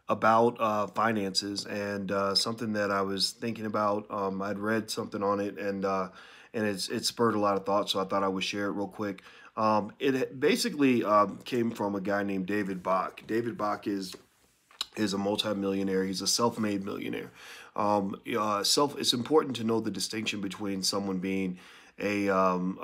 about finances, and something that I was thinking about. I'd read something on it, and it spurred a lot of thought, so I thought I would share it real quick. It basically came from a guy named David Bach. David Bach is a multimillionaire. He's a self-made millionaire. It's important to know the distinction between someone being an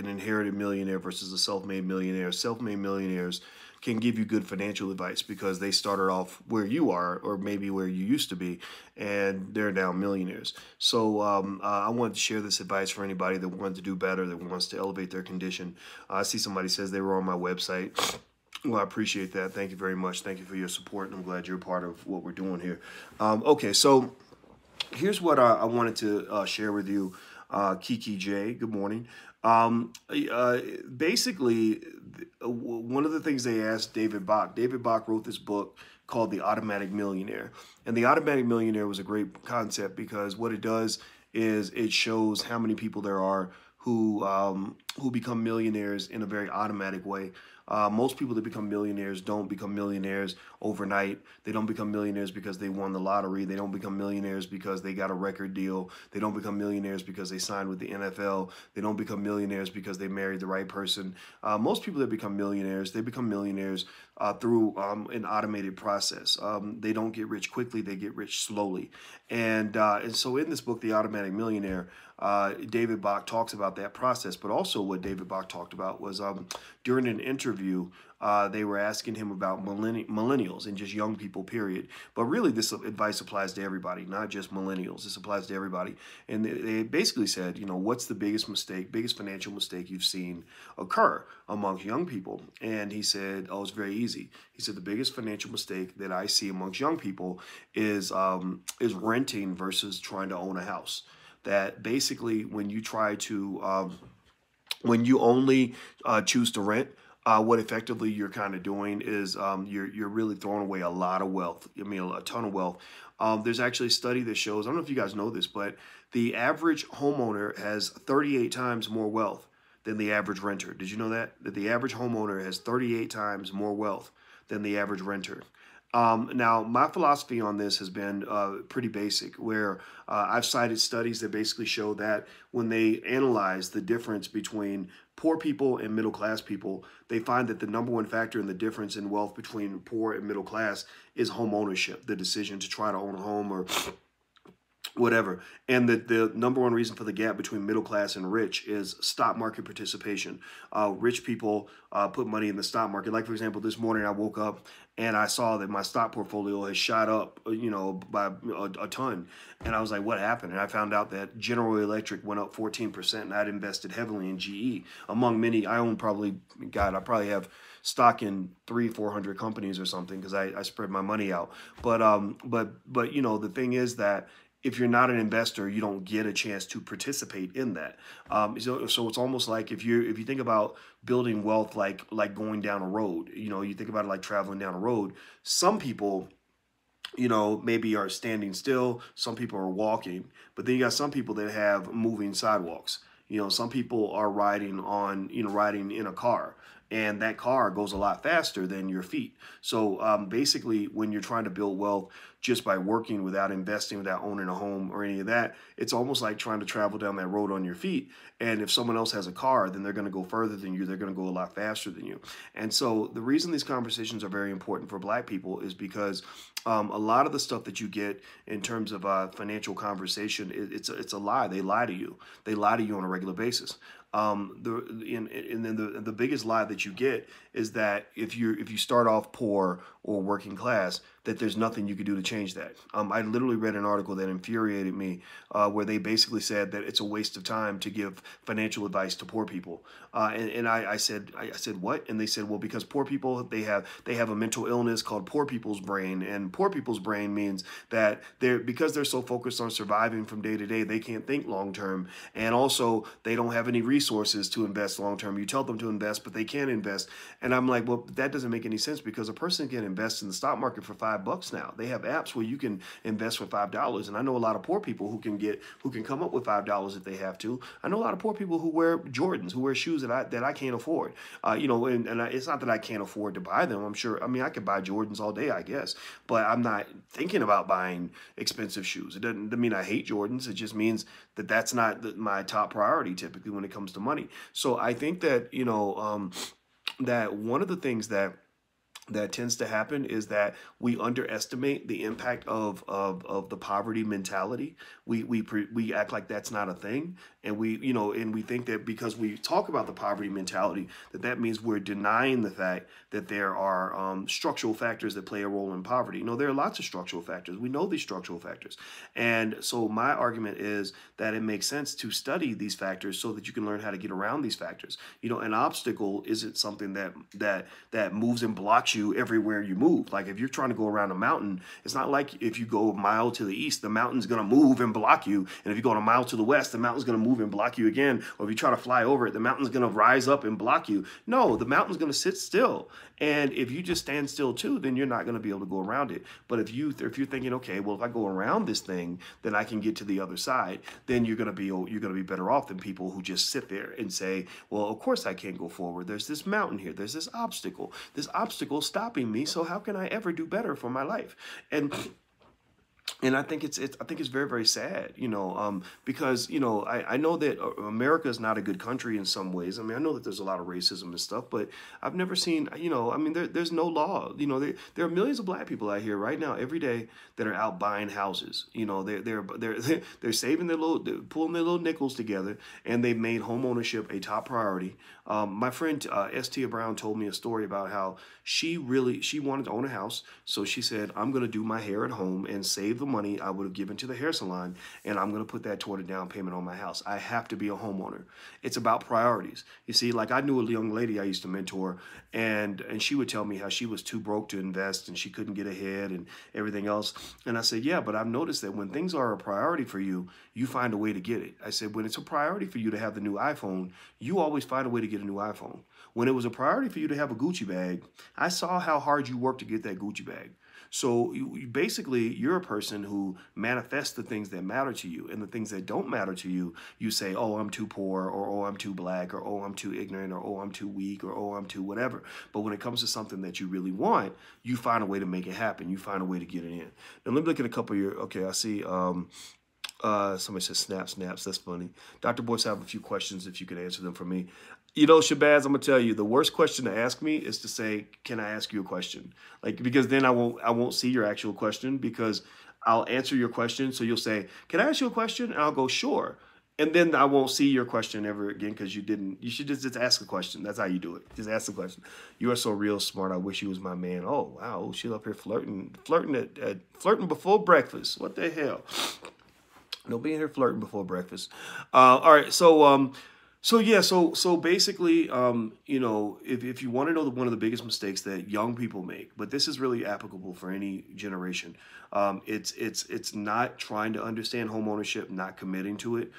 inherited millionaire versus a self-made millionaire. Self-made millionaires can give you good financial advice because they started off where you are, or maybe where you used to be, and they're now millionaires. So I wanted to share this advice for anybody that wants to do better, that wants to elevate their condition. I see somebody says they were on my website. Well, I appreciate that. Thank you very much. Thank you for your support, and I'm glad you're a part of what we're doing here. Okay, so here's what I wanted to share with you. Kiki J, good morning. Basically, one of the things they asked David Bach wrote this book called The Automatic Millionaire. And The Automatic Millionaire was a great concept because what it does is it shows how many people there are who become millionaires in a very automatic way. Most people that become millionaires don't become millionaires overnight. They don't become millionaires because they won the lottery. They don't become millionaires because they got a record deal. They don't become millionaires because they signed with the NFL. They don't become millionaires because they married the right person. Most people that become millionaires, they become millionaires through an automated process. They don't get rich quickly. They get rich slowly. And so in this book, The Automatic Millionaire, David Bach talks about that process, but also what David Bach talked about was during an interview, they were asking him about millennials and just young people, period. But really, this advice applies to everybody, not just millennials. This applies to everybody. And they basically said, what's the biggest financial mistake you've seen occur amongst young people? And he said, oh, it's very easy. He said, the biggest financial mistake that I see amongst young people is renting versus trying to own a house. That basically when you try to, when you only choose to rent, what effectively you're kind of doing is you're really throwing away a lot of wealth. I mean, a ton of wealth. There's actually a study that shows, I don't know if you guys know this, but the average homeowner has 38 times more wealth than the average renter. Did you know that? That the average homeowner has 38 times more wealth than the average renter. Now, my philosophy on this has been pretty basic, where I've cited studies that basically show that when they analyze the difference between poor people and middle class people, they find that the number one factor in the difference in wealth between poor and middle class is home ownership, the decision to try to own a home or whatever. And the number one reason for the gap between middle class and rich is stock market participation. Rich people put money in the stock market. Like, for example, this morning I woke up and I saw that my stock portfolio has shot up, by a ton. And I was like, what happened? And I found out that General Electric went up 14%, and I'd invested heavily in GE. Among many, I probably have stock in 300-400 companies or something, because I spread my money out. But the thing is that if you're not an investor, you don't get a chance to participate in that. So it's almost like if you think about building wealth, like going down a road, you think about it like traveling down a road. Some people, maybe are standing still. Some people are walking, but then you got some people that have moving sidewalks. Some people are riding in a car, and that car goes a lot faster than your feet. So basically, when you're trying to build wealth just by working without investing, without owning a home or any of that, it's almost like trying to travel down that road on your feet. And if someone else has a car, then they're going to go further than you. They're going to go a lot faster than you. And so the reason these conversations are very important for Black people is because a lot of the stuff that you get in terms of financial conversation, it's a lie. They lie to you. They lie to you on a regular basis. And then the biggest lie that you get is that if you start off poor or working class, that there's nothing you can do to change that. I literally read an article that infuriated me, where they basically said that it's a waste of time to give financial advice to poor people. And I said what? And they said, well, because poor people, they have a mental illness called poor people's brain, and poor people's brain means that because they're so focused on surviving from day to day, they can't think long term, and also they don't have any resources to invest long term. You tell them to invest, but they can't invest. And I'm like, well, that doesn't make any sense, because a person can invest in the stock market for $5 now. They have apps where you can invest for $5. And I know a lot of poor people who can come up with $5 if they have to. I know a lot of poor people who wear Jordans, who wear shoes that I can't afford. It's not that I can't afford to buy them. I'm sure. I mean, I could buy Jordans all day, I guess, but I'm not thinking about buying expensive shoes. It doesn't mean I hate Jordans. It just means that that's not my top priority typically when it comes to money. So I think that, that one of the things that tends to happen is that we underestimate the impact of the poverty mentality. We act like that's not a thing, and we think that because we talk about the poverty mentality, that means we're denying the fact that there are structural factors that play a role in poverty. No, there are lots of structural factors. We know these structural factors, and so my argument is that it makes sense to study these factors so that you can learn how to get around these factors. An obstacle isn't something that moves and blocks you everywhere you move. Like if you're trying to go around a mountain, it's not like if you go a mile to the east, the mountain's going to move and block you. And if you go a mile to the west, the mountain's going to move and block you again. Or if you try to fly over it, the mountain's going to rise up and block you. No, the mountain's going to sit still. And if you just stand still too, then you're not going to be able to go around it. But if you're thinking, okay, well, if I go around this thing, then I can get to the other side, then you're going to be better off than people who just sit there and say, well, of course I can't go forward. There's this mountain here. There's this obstacle. This obstacle stopping me. So how can I ever do better for my life? And I think it's very, very sad, because, I know that America is not a good country in some ways. I mean, I know that there's a lot of racism and stuff, but I've never seen, there's no law. There are millions of black people out here right now every day that are out buying houses. They're saving they're pulling their little nickels together, and they've made home ownership a top priority. My friend Tia Brown told me a story about how she wanted to own a house. So she said, I'm going to do my hair at home and save the money I would have given to the hair salon, and I'm going to put that toward a down payment on my house. I have to be a homeowner. It's about priorities. You see, like I knew a young lady I used to mentor, and she would tell me how she was too broke to invest and she couldn't get ahead and everything else. And I said, yeah, but I've noticed that when things are a priority for you, you find a way to get it. I said, when it's a priority for you to have the new iPhone, you always find a way to get a new iPhone. When it was a priority for you to have a Gucci bag, I saw how hard you worked to get that Gucci bag. So you're a person who manifests the things that matter to you, and the things that don't matter to you, you say, oh, I'm too poor, or oh, I'm too black, or oh, I'm too ignorant, or oh, I'm too weak, or oh, I'm too whatever. But when it comes to something that you really want, you find a way to make it happen. You find a way to get it in. Now, let me look at a couple of your, okay, I see, somebody says snaps. That's funny. Dr. Boyce, I have a few questions if you could answer them for me. Shabazz, I'm gonna tell you, the worst question to ask me is to say, can I ask you a question? Because then I won't see your actual question, because I'll answer your question. So you'll say, can I ask you a question? And I'll go, sure. And then I won't see your question ever again, because you should just ask a question. That's how you do it. Just ask the question. You are so real smart. I wish you was my man. Oh, wow. She's up here flirting before breakfast. What the hell? No, being here flirting before breakfast. All right. So basically, if you want to know one of the biggest mistakes that young people make, but this is really applicable for any generation, it's not trying to understand home ownership, not committing to it.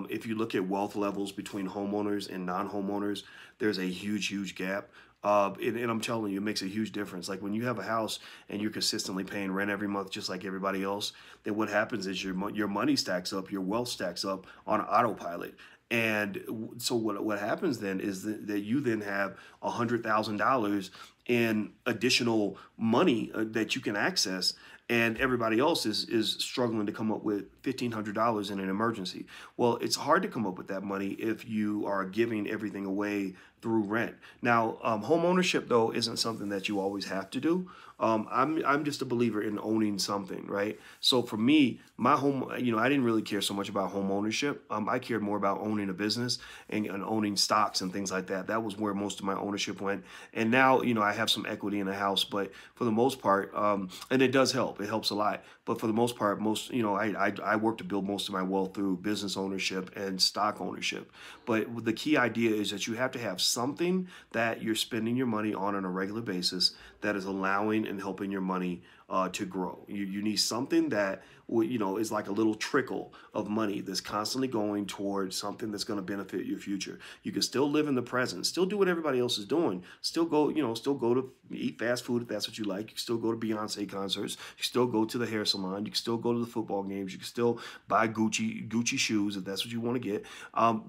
If you look at wealth levels between homeowners and non-homeowners, there's a huge gap. And I'm telling you, it makes a huge difference. Like when you have a house and you're consistently paying rent every month, just like everybody else, then what happens is your money stacks up, your wealth stacks up on autopilot. And so what happens then is that you then have $100,000 in additional money that you can access, and everybody else is struggling to come up with $1,500 in an emergency. Well, it's hard to come up with that money if you are giving everything away through rent. Now, home ownership, though, isn't something that you always have to do. I'm just a believer in owning something, right? So for me, my home, I didn't really care so much about home ownership. I cared more about owning a business and owning stocks and things like that. That was where most of my ownership went. And now, I have some equity in the house, but for the most part, and it does help. help. It helps a lot. But for the most part, I work to build most of my wealth through business ownership and stock ownership. But the key idea is that you have to have something that you're spending your money on a regular basis that is allowing and helping your money to grow. You need something that is like a little trickle of money that's constantly going towards something that's going to benefit your future. You can still live in the present, still do what everybody else is doing, still go to eat fast food if that's what you like. You can still go to Beyonce concerts. You can still go to the hair salon. You can still go to the football games. You can still buy Gucci shoes if that's what you want to get.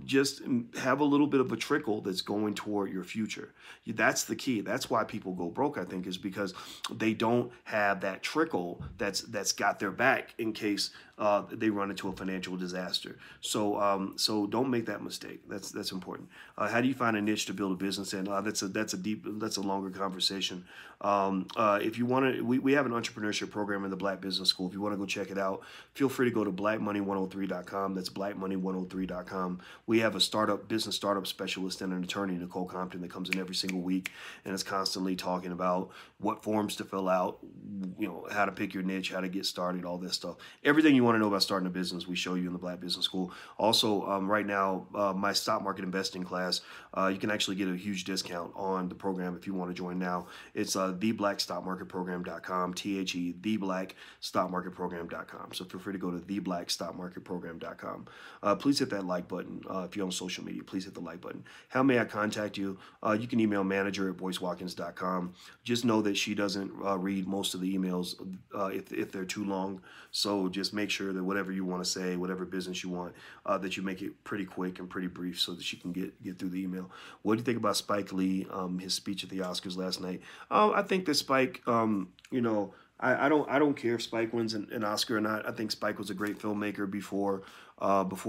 Just have a little bit of a trickle that's going toward your future. That's the key. That's why people go broke, I think, is because they don't have that trickle that's got their back in case they run into a financial disaster. So don't make that mistake. That's important. How do you find a niche to build a business in? That's a longer conversation. If you want to, we have an entrepreneurship program in the Black Business School. If you want to go check it out, feel free to go to blackmoney103.com. That's blackmoney103.com. We have a business startup specialist and an attorney, Nicole Compton, that comes in every single week and is constantly talking about what forms to fill out, how to pick your niche, how to get started, all this stuff. Everything you want to know about starting a business, we show you in the Black Business School. Also, right now, my stock market investing class, you can actually get a huge discount on the program if you want to join now. It's theblackstockmarketprogram.com, THE, theblackstockmarketprogram.com. So feel free to go to theblackstockmarketprogram.com. Please hit that like button. If you're on social media, please hit the like button. How may I contact you? You can email manager@boycewatkins.com. Just know that she doesn't read most of the emails if they're too long. So just make sure that whatever you want to say, whatever business you want, that you make it pretty quick and pretty brief so that she can get through the email. What do you think about Spike Lee, his speech at the Oscars last night? I think that Spike, I don't care if Spike wins an Oscar or not. I think Spike was a great filmmaker before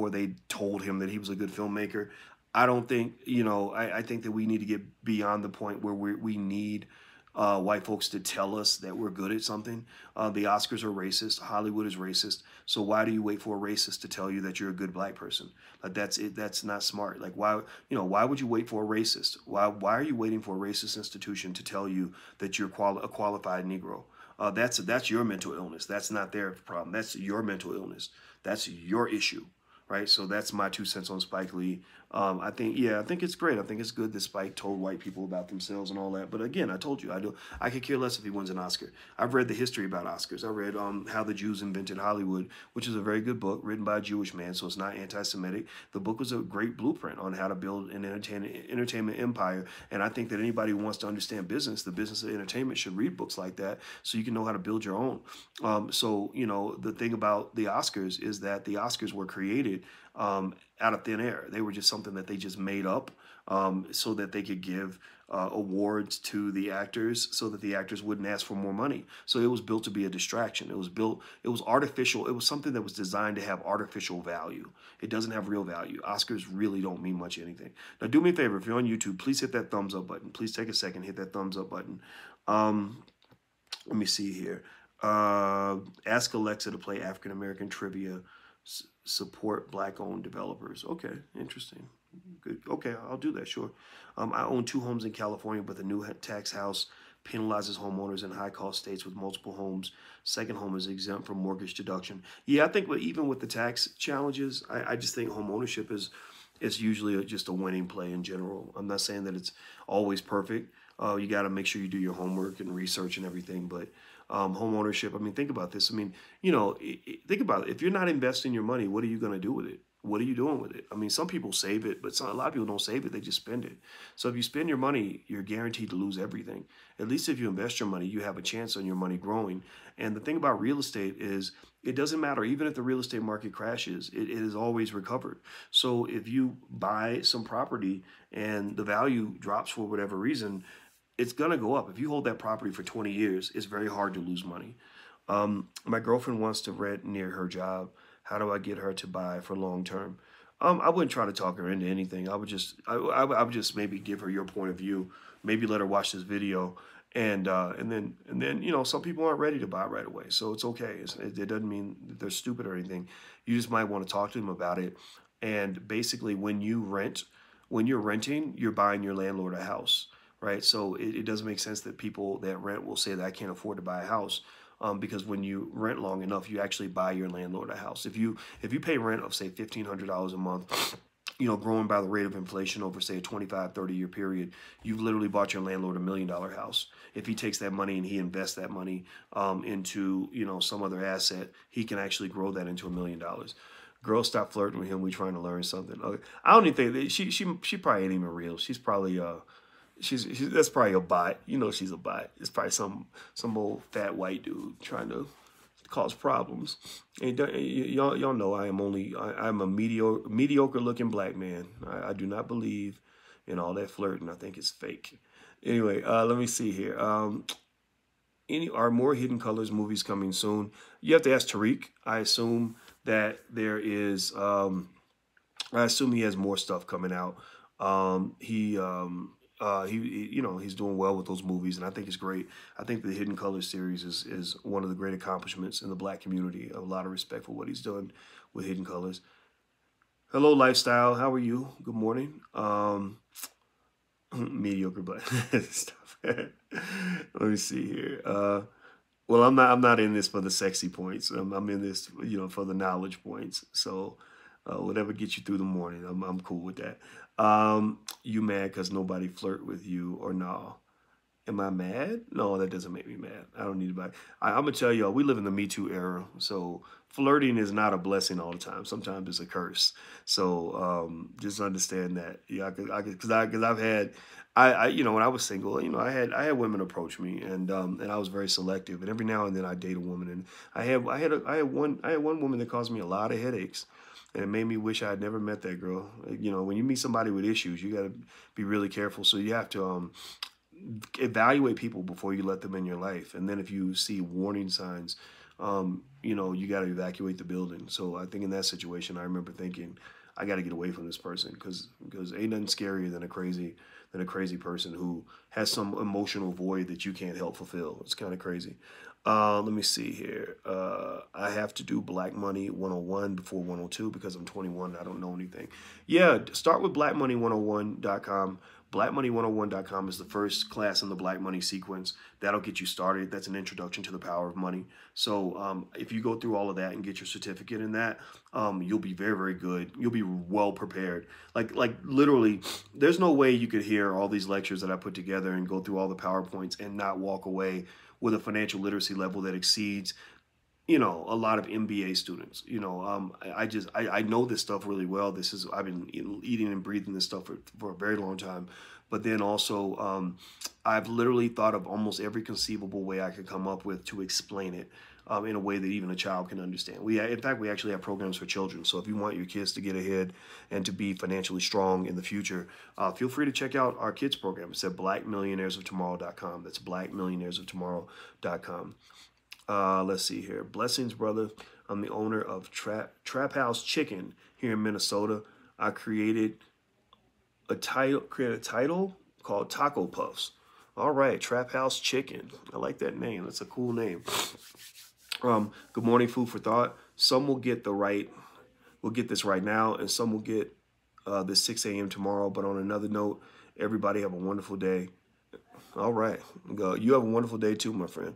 they told him that he was a good filmmaker. I don't think, I think that we need to get beyond the point where we need white folks to tell us that we're good at something. The Oscars are racist. Hollywood is racist. So why do you wait for a racist to tell you that you're a good black person? Like that's it. That's not smart. Like why would you wait for a racist? Why are you waiting for a racist institution to tell you that you're a qualified Negro? That's your mental illness. That's not their problem. That's your mental illness. That's your issue. Right. So that's my 2 cents on Spike Lee. I think it's great. I think it's good that Spike told white people about themselves and all that. But again, I told you, I could care less if he wins an Oscar. I've read the history about Oscars. I read How the Jews Invented Hollywood, which is a very good book written by a Jewish man, so it's not anti-Semitic. The book was a great blueprint on how to build an entertainment empire. And I think that anybody who wants to understand business, the business of entertainment, should read books like that so you can know how to build your own. The thing about the Oscars is that the Oscars were created out of thin air. They were just something that they just made up so that they could give awards to the actors so that the actors wouldn't ask for more money. So it was built to be a distraction. It was artificial. It was something that was designed to have artificial value. It doesn't have real value. Oscars really don't mean much anything. Now do me a favor, if you're on YouTube, please hit that thumbs up button. Please take a second, hit that thumbs up button. Let me see here. Ask Alexa to play African American trivia. Support black-owned developers. Okay, interesting. Good. Okay, I'll do that, sure. I own 2 homes in California, but the new tax house penalizes homeowners in high-cost states with multiple homes. Second home is exempt from mortgage deduction. Yeah, I think even with the tax challenges, I just think home ownership is usually just a winning play in general. I'm not saying that it's always perfect. You got to make sure you do your homework and research and everything, but home ownership, I mean, think about this. I mean, think about it. If you're not investing your money, what are you going to do with it? What are you doing with it? I mean, some people save it, but a lot of people don't save it. They just spend it. So if you spend your money, you're guaranteed to lose everything. At least if you invest your money, you have a chance on your money growing. And the thing about real estate is it doesn't matter. Even if the real estate market crashes, it is always recovered. So if you buy some property and the value drops for whatever reason, it's going to go up. If you hold that property for 20 years, it's very hard to lose money. My girlfriend wants to rent near her job. How do I get her to buy for long term? I wouldn't try to talk her into anything. I would just maybe give her your point of view. Maybe let her watch this video, and then some people aren't ready to buy right away. So it's okay. It doesn't mean that they're stupid or anything. You just might want to talk to them about it. And basically, when you're renting, you're buying your landlord a house. Right, so it doesn't make sense that people that rent will say that I can't afford to buy a house. because when you rent long enough, you actually buy your landlord a house. If you pay rent of say $1,500 a month, growing by the rate of inflation over, say, a 25, 30-year period, you've literally bought your landlord $1 million house. If he takes that money and he invests that money into, some other asset, he can actually grow that into $1 million. Girls, stop flirting with him. We trying to learn something. Okay. I don't even think that she probably ain't even real. She's probably she's that's probably a bot. She's a bot. It's probably some old fat white dude trying to cause problems. And y'all know I'm a mediocre looking black man. I do not believe in all that flirting. I think it's fake. Anyway, let me see here. Are more Hidden Colors movies coming soon? You have to ask Tariq. I assume that there is. I assume he has more stuff coming out. He's doing well with those movies, and I think it's great. I think the Hidden Colors series is one of the great accomplishments in the black community. A lot of respect for what he's done with Hidden Colors. Hello, Lifestyle. How are you? Good morning. Mediocre black stuff. Let me see here. Well, I'm not in this for the sexy points. I'm in this, for the knowledge points. So whatever gets you through the morning, I'm cool with that. You mad because nobody flirt with you or no? Am I mad? No, that doesn't make me mad. I don't need to. I'm going to tell y'all, we live in the Me Too era. So flirting is not a blessing all the time. Sometimes it's a curse. So just understand that. Yeah, because I've had, when I was single, I had women approach me, and I was very selective. And every now and then I date a woman, and I had one woman that caused me a lot of headaches. And it made me wish I had never met that girl. When you meet somebody with issues, you got to be really careful. So you have to evaluate people before you let them in your life. And then if you see warning signs, you got to evacuate the building. So I think in that situation, I remember thinking, I got to get away from this person because ain't nothing scarier than a crazy person who has some emotional void that you can't help fulfill. It's kind of crazy. Let me see here. I have to do Black Money 101 before 102 because I'm 21 and I don't know anything. Yeah, start with blackmoney101.com. Blackmoney101.com is the first class in the Black Money sequence. That'll get you started. That's an introduction to the power of money. So if you go through all of that and get your certificate in that, you'll be very, very good. You'll be well prepared. Like literally, there's no way you could hear all these lectures that I put together and go through all the PowerPoints and not walk away with a financial literacy level that exceeds a lot of MBA students. I know this stuff really well. I've been eating and breathing this stuff for a very long time. But then also, I've literally thought of almost every conceivable way I could come up with to explain it in a way that even a child can understand. In fact, we actually have programs for children. So if you want your kids to get ahead and to be financially strong in the future, feel free to check out our kids program. It's at blackmillionairesoftomorrow.com. That's blackmillionairesoftomorrow.com. Let's see here. Blessings, brother. I'm the owner of Trap House Chicken here in Minnesota. I created a title called Taco Puffs. All right, Trap House Chicken. I like that name. That's a cool name. Good morning, food for thought. Some will get this right now, and some will get this 6 a.m. tomorrow. But on another note, everybody have a wonderful day. All right, you have a wonderful day too, my friend.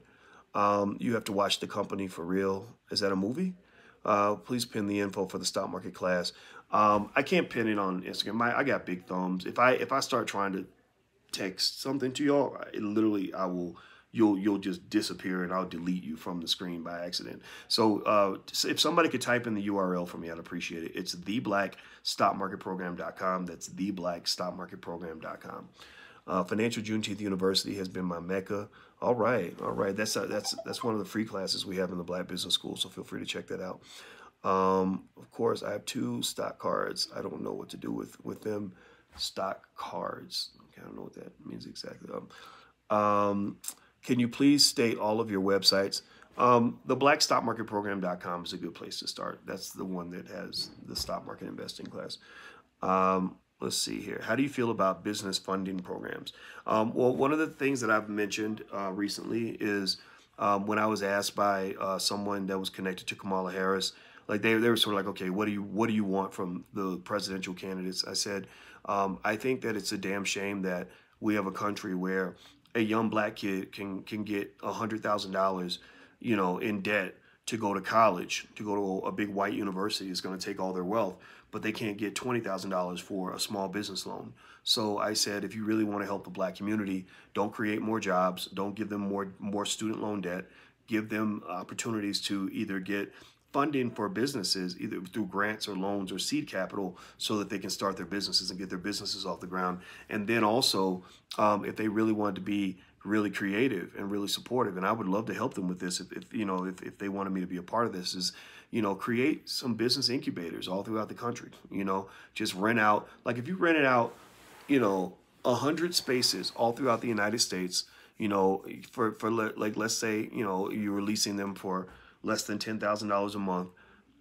You have to watch The Company for real. Is that a movie? Please pin the info for the stock market class. I can't pin it on Instagram. I got big thumbs. If I start trying to text something to y'all, you'll just disappear and I'll delete you from the screen by accident. So if somebody could type in the URL for me, I'd appreciate it. It's theblackstockmarketprogram.com. That's theblackstockmarketprogram.com. Financial Juneteenth University has been my mecca. All right. That's one of the free classes we have in the Black Business School, so feel free to check that out. Of course, I have 2 stock cards. I don't know what to do with them. Stock cards. Okay, I don't know what that means exactly. Can you please state all of your websites? The blackstockmarketprogram.com is a good place to start. That's the one that has the stock market investing class. Let's see here. How do you feel about business funding programs? Well, one of the things that I've mentioned recently is when I was asked by someone that was connected to Kamala Harris, like they were sort of like, okay, what do you want from the presidential candidates? I said, I think that it's a damn shame that we have a country where a young black kid can get $100,000 you know, in debt to go to college, to go to a big white university. Is going to take all their wealth, but they can't get $20,000 for a small business loan. So I said, if you really want to help the Black community, don't create more jobs, don't give them more student loan debt, give them opportunities to either get funding for businesses, either through grants or loans or seed capital, so that they can start their businesses and get their businesses off the ground. And then also, if they really wanted to be really creative and really supportive, and I would love to help them with this, if they wanted me to be a part of this, is, you know, create some business incubators all throughout the country. You know, just rent out, like if you rented out, you know, 100 spaces all throughout the United States, you know, for like, let's say, you know, you're releasing them for less than $10,000 a month,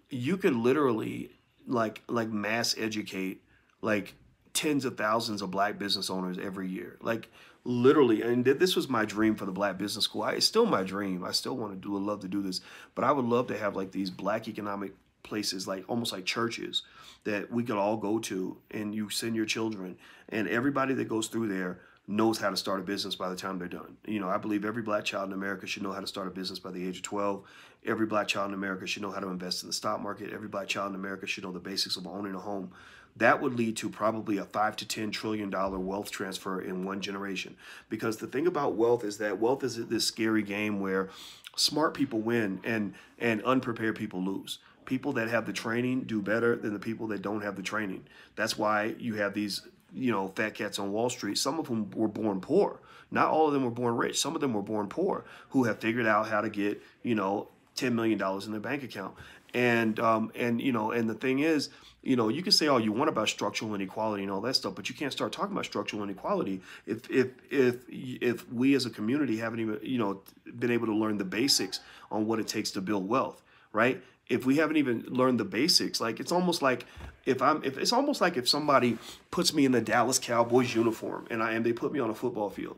you could literally like mass educate like tens of thousands of Black business owners every year. Like literally, and this was my dream for the Black Business School. It's still my dream. I still want to would love to do this, but I would love to have like these Black economic places, like almost like churches that we could all go to, and you send your children, and everybody that goes through there knows how to start a business by the time they're done. You know, I believe every Black child in America should know how to start a business by the age of 12. Every Black child in America should know how to invest in the stock market. Every Black child in America should know the basics of owning a home. That would lead to probably a $5 to $10 trillion wealth transfer in one generation. Because the thing about wealth is that wealth is this scary game where smart people win and unprepared people lose. People that have the training do better than the people that don't have the training. That's why you have these, you know, fat cats on Wall Street. Some of them were born poor. Not all of them were born rich. Some of them were born poor, who have figured out how to get, you know, $10 million in their bank account. And you know, and the thing is, you know, you can say all you want about structural inequality and all that stuff, but you can't start talking about structural inequality if we as a community haven't even, you know, been able to learn the basics on what it takes to build wealth, right? If we haven't even learned the basics, like it's almost like if somebody puts me in the Dallas Cowboys uniform and they put me on a football field,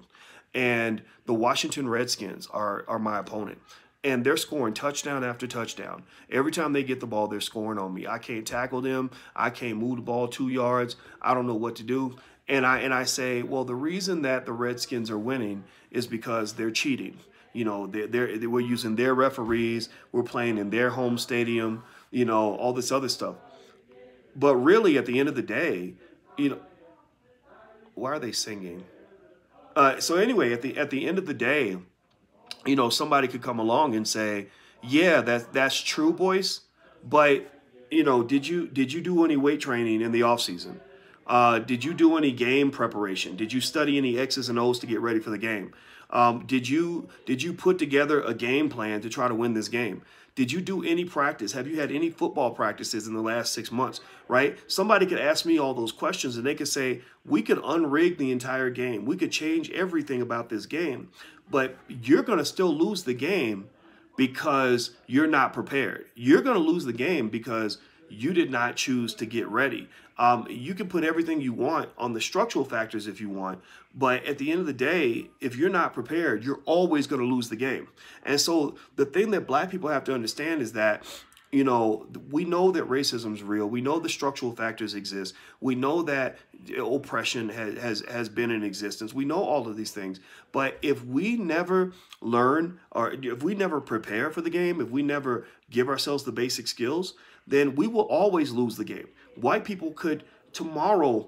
and the Washington Redskins are my opponent, and they're scoring touchdown after touchdown. Every time they get the ball, they're scoring on me. I can't tackle them. I can't move the ball 2 yards. I don't know what to do. And I say, well, the reason that the Redskins are winning is because they're cheating. You know, we're using their referees. We're playing in their home stadium, you know, all this other stuff. But really, at the end of the day, you know, why are they singing? So anyway, at the end of the day, you know, somebody could come along and say, yeah, that's true, Boyce. But, you know, did you do any weight training in the off season? Did you do any game preparation? Did you study any X's and O's to get ready for the game? Did you put together a game plan to try to win this game? Did you do any practice? Have you had any football practices in the last 6 months, right? Somebody could ask me all those questions and they could say, we could unrig the entire game. We could change everything about this game, but you're going to still lose the game because you're not prepared. You're going to lose the game because you did not choose to get ready. You can put everything you want on the structural factors if you want, but at the end of the day, if you're not prepared, you're always going to lose the game. And so the thing that Black people have to understand is that, you know, we know that racism is real. We know the structural factors exist. We know that oppression has been in existence. We know all of these things. But if we never learn, or if we never prepare for the game, if we never give ourselves the basic skills, then we will always lose the game. White people could tomorrow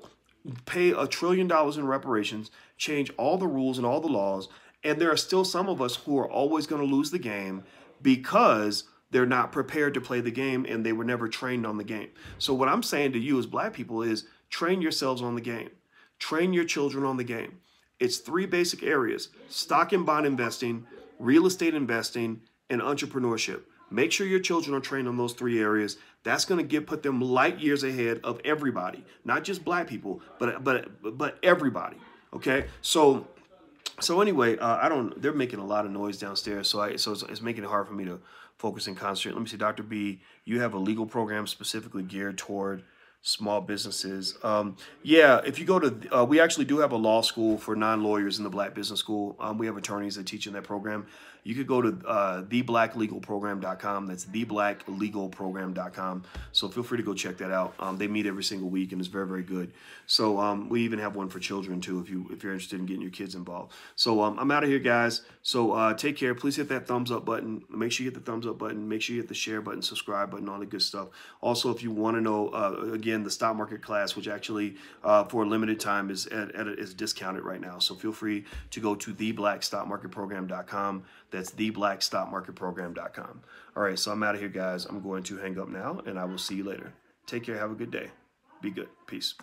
pay $1 trillion in reparations, change all the rules and all the laws, and there are still some of us who are always going to lose the game because they're not prepared to play the game and they were never trained on the game. So what I'm saying to you as Black people is train yourselves on the game. Train your children on the game. It's 3 basic areas: stock and bond investing, real estate investing, and entrepreneurship. Make sure your children are trained on those 3 areas. That's going to put them light years ahead of everybody, not just Black people, but everybody. Okay. So anyway, they're making a lot of noise downstairs. So it's making it hard for me to focus and concentrate. Let me see, Dr. B, you have a legal program specifically geared toward small businesses. Yeah, if you go to, we actually do have a law school for non-lawyers in the Black Business School. We have attorneys that teach in that program. you could go to theblacklegalprogram.com. That's theblacklegalprogram.com. So feel free to go check that out. They meet every single week, and it's very, very good. So we even have one for children too, if you're interested in getting your kids involved. So I'm out of here, guys. So take care. Please hit that thumbs up button. Make sure you hit the thumbs up button. Make sure you hit the share button, subscribe button, all the good stuff. Also, if you want to know, again, the stock market class, which actually for a limited time is discounted right now. So feel free to go to theblackstockmarketprogram.com. That's theblackstockmarketprogram.com. All right, so I'm out of here, guys. I'm going to hang up now, and I will see you later. Take care. Have a good day. Be good. Peace.